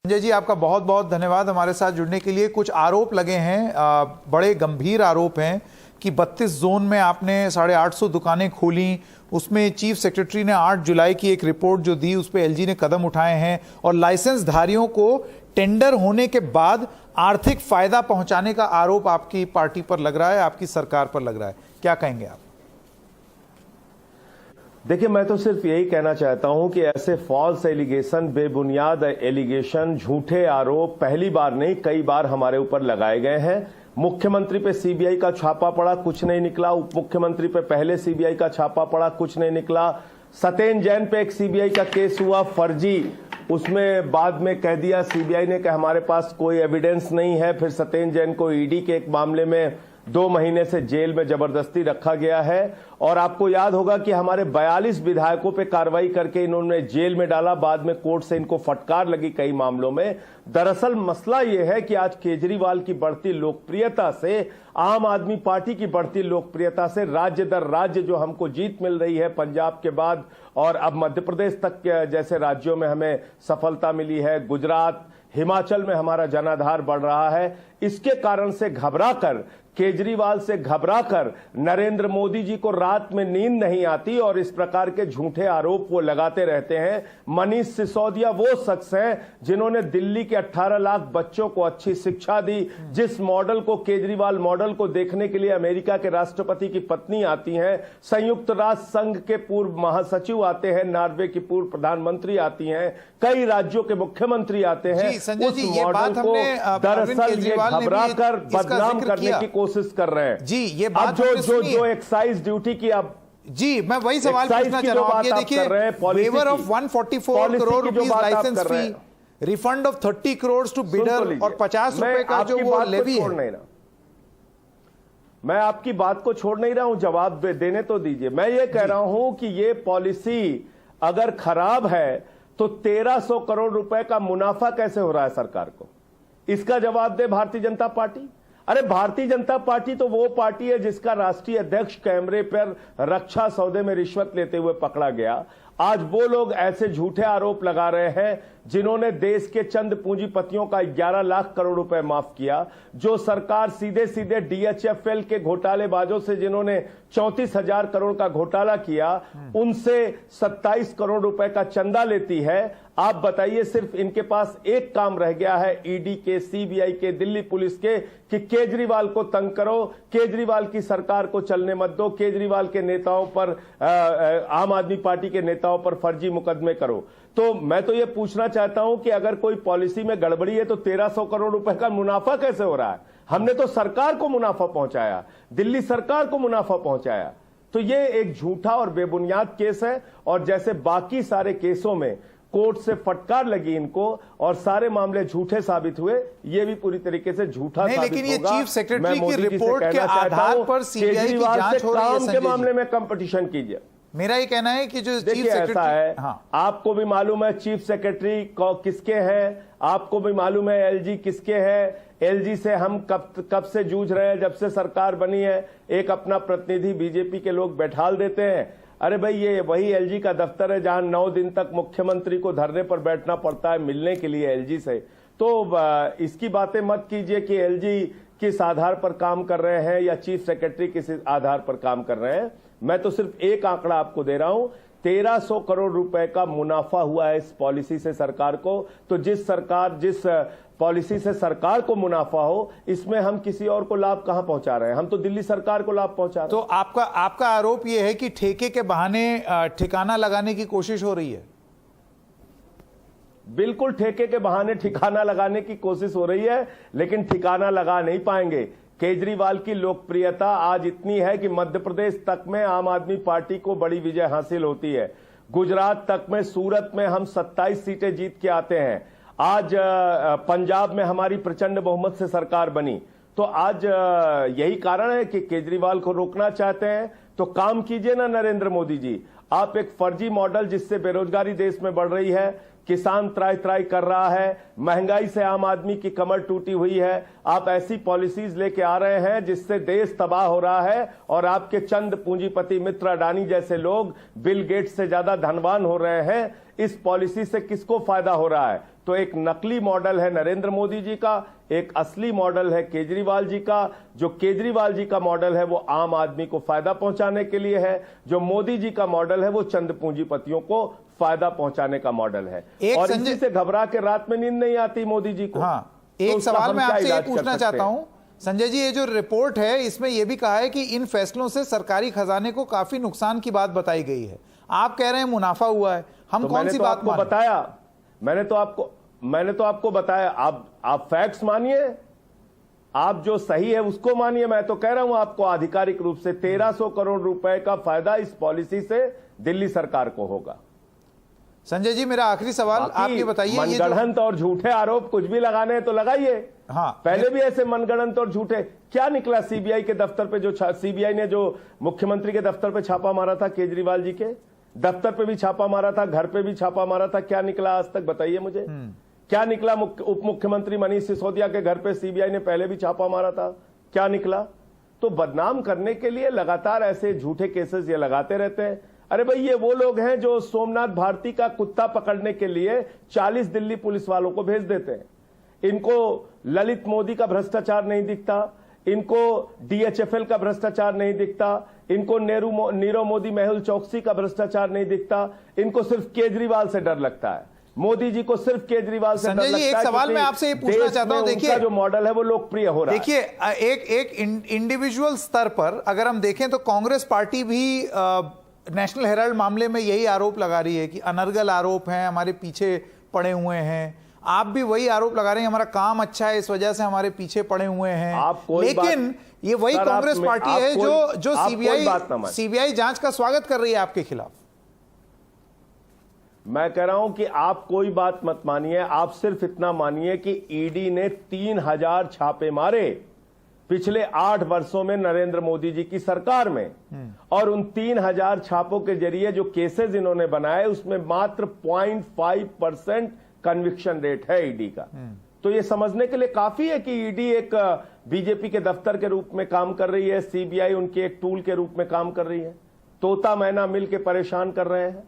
संजय जी, आपका बहुत बहुत धन्यवाद हमारे साथ जुड़ने के लिए। कुछ आरोप लगे हैं, बड़े गंभीर आरोप हैं कि 32 जोन में आपने 850 दुकानें खोली। उसमें चीफ सेक्रेटरी ने 8 जुलाई की एक रिपोर्ट जो दी, उस पर एलजी ने कदम उठाए हैं और लाइसेंस धारियों को टेंडर होने के बाद आर्थिक फायदा पहुंचाने का आरोप आपकी पार्टी पर लग रहा है, आपकी सरकार पर लग रहा है। क्या कहेंगे आप? देखिए, मैं तो सिर्फ यही कहना चाहता हूं कि ऐसे फॉल्स एलिगेशन, बेबुनियाद एलिगेशन, झूठे आरोप पहली बार नहीं कई बार हमारे ऊपर लगाए गए हैं। मुख्यमंत्री पे सीबीआई का छापा पड़ा, कुछ नहीं निकला। उप मुख्यमंत्री पे पहले सीबीआई का छापा पड़ा, कुछ नहीं निकला। सत्येंद्र जैन पे एक सीबीआई का केस हुआ फर्जी, उसमें बाद में कह दिया सीबीआई ने कि हमारे पास कोई एविडेंस नहीं है। फिर सत्येंद्र जैन को ईडी के एक मामले में 2 महीने से जेल में जबरदस्ती रखा गया है। और आपको याद होगा कि हमारे 42 विधायकों पे कार्रवाई करके इन्होंने जेल में डाला, बाद में कोर्ट से इनको फटकार लगी कई मामलों में। दरअसल मसला यह है कि आज केजरीवाल की बढ़ती लोकप्रियता से, आम आदमी पार्टी की बढ़ती लोकप्रियता से राज्य दर राज्य जो हमको जीत मिल रही है, पंजाब के बाद और अब मध्य प्रदेश तक के जैसे राज्यों में हमें सफलता मिली है, गुजरात, हिमाचल में हमारा जनाधार बढ़ रहा है, इसके कारण से घबराकर, केजरीवाल से घबराकर नरेंद्र मोदी जी को रात में नींद नहीं आती और इस प्रकार के झूठे आरोप वो लगाते रहते हैं। मनीष सिसोदिया वो शख्स हैं जिन्होंने दिल्ली के 18 लाख बच्चों को अच्छी शिक्षा दी। जिस मॉडल को, केजरीवाल मॉडल को देखने के लिए अमेरिका के राष्ट्रपति की पत्नी आती हैं, संयुक्त राष्ट्र संघ के पूर्व महासचिव आते हैं, नॉर्वे की पूर्व प्रधानमंत्री आती हैं, कई राज्यों के मुख्यमंत्री आते हैं। उस मॉडल को दरअसल ये घबराकर बदनाम करने की कोशिश कर रहे हैं। जी, ये बात जो एक्साइज ड्यूटी की अब जी, मैं वही सवाल पूछना चाह रहा हूं। ये देखिए, waiver of 144 crore rupees licence fee, refund of 30 crore to bidder और 50 रुपए का जो वो लेवी है। मैं आपकी बात को छोड़ नहीं रहा हूं, जवाब देने तो दीजिए। मैं ये कह रहा हूं कि ये पॉलिसी अगर खराब है तो 1300 करोड़ रुपए का मुनाफा कैसे हो रहा है सरकार को, इसका जवाब दे भारतीय जनता पार्टी। अरे भारतीय जनता पार्टी तो वो पार्टी है जिसका राष्ट्रीय अध्यक्ष कैमरे पर रक्षा सौदे में रिश्वत लेते हुए पकड़ा गया। आज वो लोग ऐसे झूठे आरोप लगा रहे हैं जिन्होंने देश के चंद पूंजीपतियों का 11 लाख करोड़ रुपए माफ किया। जो सरकार सीधे सीधे डीएचएफएल के घोटालेबाजों से, जिन्होंने 34,000 करोड़ का घोटाला किया, उनसे 27 करोड़ रुपए का चंदा लेती है। आप बताइए, सिर्फ इनके पास एक काम रह गया है ईडी के, सीबीआई के, दिल्ली पुलिस के, कि केजरीवाल को तंग करो, केजरीवाल की सरकार को चलने मत दो, केजरीवाल के नेताओं पर, आम आदमी पार्टी के नेताओं पर फर्जी मुकदमे करो। तो मैं तो ये पूछना चाहता हूं कि अगर कोई पॉलिसी में गड़बड़ी है तो 1300 करोड़ रुपए का मुनाफा कैसे हो रहा है? हमने तो सरकार को मुनाफा पहुंचाया, दिल्ली सरकार को मुनाफा पहुंचाया। तो ये एक झूठा और बेबुनियाद केस है। और जैसे बाकी सारे केसों में कोर्ट से फटकार लगी इनको और सारे मामले झूठे साबित हुए, ये भी पूरी तरीके से झूठा साबित होगा। लेकिन ये चीफ सेक्रेटरी की रिपोर्ट के आधार पर सीबीआई की जांच हो रही है। काम के मामले में कंपटीशन कीजिए। मेरा ये कहना है कि जो चीफ सेक्रेटरी, ऐसा है, हाँ, आपको भी मालूम है चीफ सेक्रेटरी किसके हैं, आपको भी मालूम है एलजी किसके हैं। एलजी से हम कब से जूझ रहे हैं, जब से सरकार बनी है। एक अपना प्रतिनिधि बीजेपी के लोग बैठाल देते हैं। अरे भाई, ये वही एलजी का दफ्तर है जहां 9 दिन तक मुख्यमंत्री को धरने पर बैठना पड़ता है मिलने के लिए एलजी से। तो इसकी बातें मत कीजिए कि एलजी किस आधार पर काम कर रहे हैं या चीफ सेक्रेटरी किस आधार पर काम कर रहे हैं। मैं तो सिर्फ एक आंकड़ा आपको दे रहा हूं, 1300 करोड़ रुपए का मुनाफा हुआ है इस पॉलिसी से सरकार को। तो जिस पॉलिसी से सरकार को मुनाफा हो, इसमें हम किसी और को लाभ कहां पहुंचा रहे हैं? हम तो दिल्ली सरकार को लाभ पहुंचा रहे हैं। तो आपका आरोप यह है कि ठेके के बहाने ठिकाना लगाने की कोशिश हो रही है? बिल्कुल, ठेके के बहाने ठिकाना लगाने की कोशिश हो रही है, लेकिन ठिकाना लगा नहीं पाएंगे। केजरीवाल की लोकप्रियता आज इतनी है कि मध्य प्रदेश तक में आम आदमी पार्टी को बड़ी विजय हासिल होती है। गुजरात तक में, सूरत में हम 27 सीटें जीत के आते हैं। आज पंजाब में हमारी प्रचंड बहुमत से सरकार बनी। तो आज यही कारण है कि केजरीवाल को रोकना चाहते हैं। तो काम कीजिए ना नरेंद्र मोदी जी। आप एक फर्जी मॉडल जिससे बेरोजगारी देश में बढ़ रही है, किसान त्राई त्राई कर रहा है, महंगाई से आम आदमी की कमर टूटी हुई है, आप ऐसी पॉलिसीज लेके आ रहे हैं जिससे देश तबाह हो रहा है और आपके चंद पूंजीपति मित्र अडानी जैसे लोग बिल गेट्स से ज्यादा धनवान हो रहे हैं। इस पॉलिसी से किसको फायदा हो रहा है? तो एक नकली मॉडल है नरेंद्र मोदी जी का, एक असली मॉडल है केजरीवाल जी का। जो केजरीवाल जी का मॉडल है वो आम आदमी को फायदा पहुंचाने के लिए है, जो मोदी जी का मॉडल है वो चंद पूंजीपतियों को फायदा पहुंचाने का मॉडल है। और इसी से घबरा के रात में नींद नहीं आती मोदी जी को। हाँ, तो एक उसका सवाल हम मैं क्या आपसे ये इलाज कर पूछना सकते चाहता हैं? हूं संजय जी, ये जो रिपोर्ट है इसमें यह भी कहा है कि इन फैसलों से सरकारी खजाने को काफी नुकसान की बात बताई गई है। आप कह रहे हैं मुनाफा हुआ है, हम तो कौन सी बात आपको बताया, मैंने तो आपको बताया। आप फैक्ट्स मानिए, आप जो सही है उसको मानिए। मैं तो कह रहा हूं आपको आधिकारिक रूप से 1300 करोड़ रुपए का फायदा इस पॉलिसी से दिल्ली सरकार को होगा। संजय जी, मेरा आखिरी सवाल आप ये बताइए, मनगढ़ंत और झूठे आरोप कुछ भी लगाने हैं तो लगाइए। हाँ, पहले भी ऐसे मनगढ़ंत और झूठे क्या निकला? सीबीआई के दफ्तर पे जो सीबीआई ने जो मुख्यमंत्री के दफ्तर पे छापा मारा था, केजरीवाल जी के दफ्तर पे भी छापा मारा था, घर पे भी छापा मारा था, क्या निकला आज तक बताइए मुझे? क्या निकला? उप मुख्यमंत्री मनीष सिसोदिया के घर पे सीबीआई ने पहले भी छापा मारा था, क्या निकला? तो बदनाम करने के लिए लगातार ऐसे झूठे केसेस ये लगाते रहते हैं। अरे भाई, ये वो लोग हैं जो सोमनाथ भारती का कुत्ता पकड़ने के लिए 40 दिल्ली पुलिस वालों को भेज देते हैं। इनको ललित मोदी का भ्रष्टाचार नहीं दिखता, इनको डीएचएफएल का भ्रष्टाचार नहीं दिखता, इनको नीरव मोदी मेहुल चौकसी का भ्रष्टाचार नहीं दिखता, इनको सिर्फ केजरीवाल से डर लगता है। मोदी जी को सिर्फ केजरीवाल से डर लगता है। एक सवाल मैं आपसे ये पूछना चाहता हूं, देखिए जो मॉडल है वो लोकप्रिय हो रहा है। देखिए, एक इंडिविजुअल स्तर पर अगर हम देखें तो कांग्रेस पार्टी भी नेशनल हेराल्ड मामले में यही आरोप लगा रही है कि अनर्गल आरोप हैं, हमारे पीछे पड़े हुए हैं। आप भी वही आरोप लगा रहे हैं, हमारा काम अच्छा है इस वजह से हमारे पीछे पड़े हुए हैं। लेकिन ये वही कांग्रेस पार्टी है जो सीबीआई जांच का स्वागत कर रही है आपके खिलाफ। मैं कह रहा हूं कि आप कोई बात मत मानिए, आप सिर्फ इतना मानिए कि ईडी ने 3000 छापे मारे पिछले 8 वर्षों में नरेंद्र मोदी जी की सरकार में, और उन 3000 छापों के जरिए जो केसेस इन्होंने बनाए उसमें मात्र 0.5% कन्विक्शन रेट है ईडी का। तो ये समझने के लिए काफी है कि ईडी एक बीजेपी के दफ्तर के रूप में काम कर रही है, सीबीआई उनके एक टूल के रूप में काम कर रही है। तोता मैना मिल के परेशान कर रहे हैं।